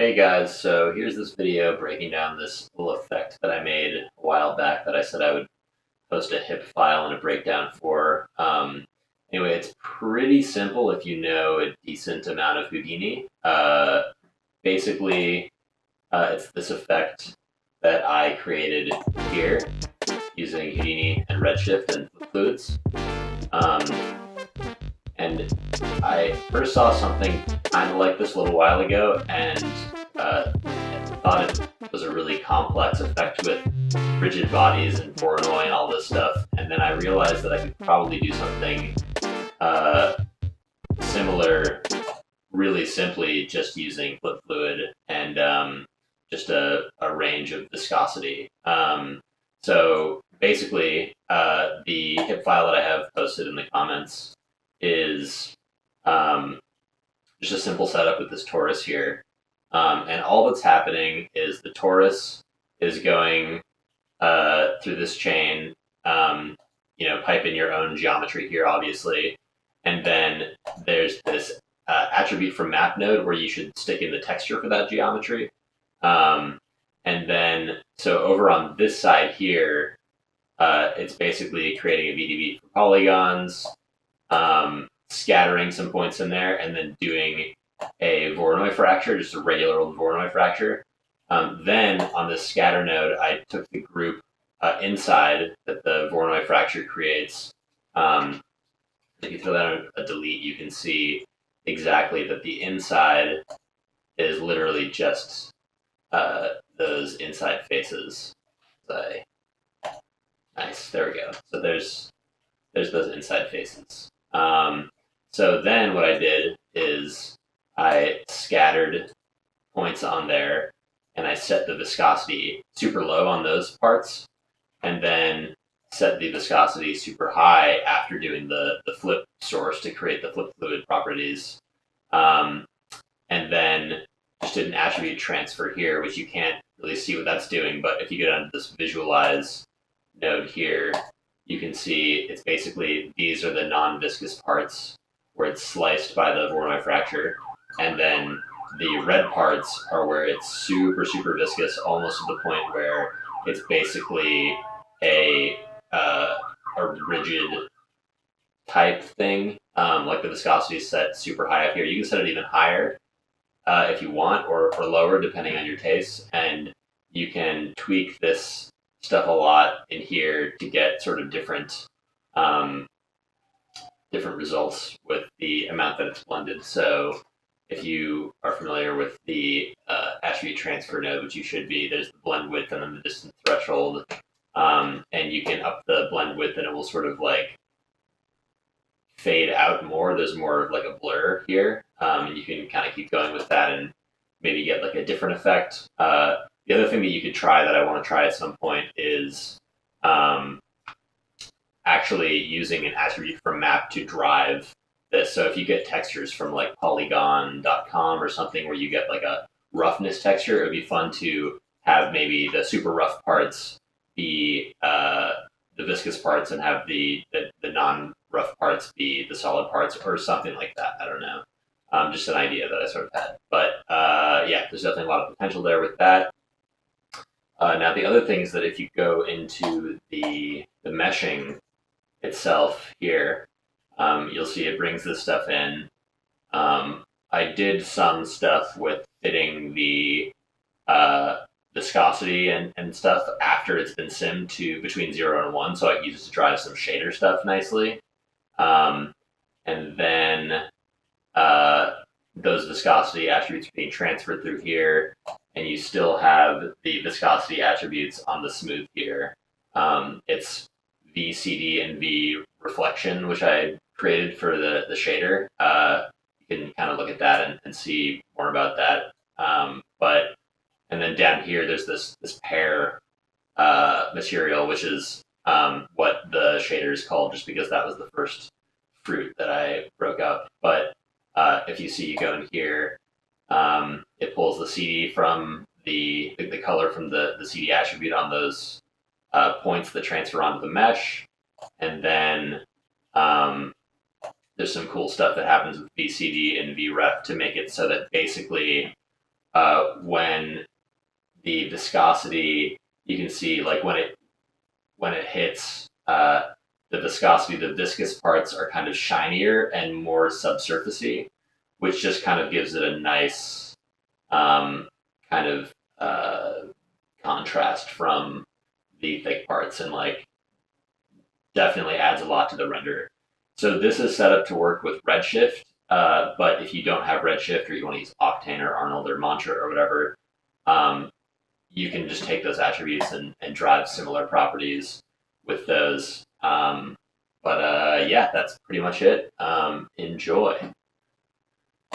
Hey guys, so here's this video breaking down this little effect that I made a while back that I said I would post a hip file and a breakdown for. Anyway, it's pretty simple if you know a decent amount of Houdini. Basically, it's this effect that I created here using Houdini and Redshift and fluids. Um, and I first saw something kind of like this a little while ago, and thought it was a really complex effect with rigid bodies and Voronoi and all this stuff. And then I realized that I could probably do something uh, similar, really simply, just using flip fluid and just a range of viscosity. So basically, the hip file that I have posted in the comments is just a simple setup with this torus here. And all that's happening is the torus is going through this chain, pipe in your own geometry here, obviously. And then there's this attribute from map node where you should stick in the texture for that geometry. And then, so over on this side here, it's basically creating a VDB for polygons, scattering some points in there, and then doing a Voronoi fracture, just a regular old Voronoi fracture. Then on this scatter node, I took the group inside that the Voronoi fracture creates. If you throw that on a delete, you can see exactly that the inside is literally just those inside faces. Nice, there we go. So there's those inside faces. So then what I did is I scattered points on there, and I set the viscosity super low on those parts, and then set the viscosity super high after doing the flip source to create the flip fluid properties. And then just did an attribute transfer here, which you can't really see what that's doing, but if you go down to this visualize node here, you can see it's basically, these are the non-viscous parts where it's sliced by the Voronoi fracture. And then the red parts are where it's super, super viscous, almost to the point where it's basically a rigid type thing. Like the viscosity is set super high up here. You can set it even higher if you want, or lower, depending on your taste. And you can tweak this stuff a lot in here to get sort of different results with the amount that it's blended. So if you are familiar with the attribute transfer node, which you should be, there's the blend width and then the distance threshold. And you can up the blend width and it will sort of like fade out more. There's more of like a blur here. And you can kind of keep going with that and maybe get like a different effect. The other thing that you could try that I want to try at some point is actually using an attribute from map to drive this. So if you get textures from like polygon.com or something where you get like a roughness texture, it would be fun to have maybe the super rough parts be the viscous parts and have the non-rough parts be the solid parts or something like that. I don't know. Just an idea that I sort of had. But yeah, there's definitely a lot of potential there with that. Now, the other thing is that if you go into the meshing itself here, you'll see it brings this stuff in. I did some stuff with fitting the viscosity and stuff after it's been simmed to between 0 and 1, so I can use it to drive some shader stuff nicely. And then those viscosity attributes are being transferred through here, and you still have the viscosity attributes on the smooth here. It's VCD and V reflection, which I created for the shader. You can kind of look at that and see more about that. And then down here, there's this pear material, which is what the shader is called, just because that was the first fruit that I broke up. But if you see, you go in here, it pulls the CD from the color from the CD attribute on those points that transfer onto the mesh. And then there's some cool stuff that happens with VCD and VREF to make it so that basically when the viscosity, you can see like when it hits the viscosity, the viscous parts are kind of shinier and more subsurfacey, which just kind of gives it a nice kind of contrast from the thick parts, and like definitely adds a lot to the render. So this is set up to work with Redshift, but if you don't have Redshift or you want to use Octane or Arnold or Mantra or whatever, um, you can just take those attributes and drive similar properties with those. But yeah, that's pretty much it. Enjoy.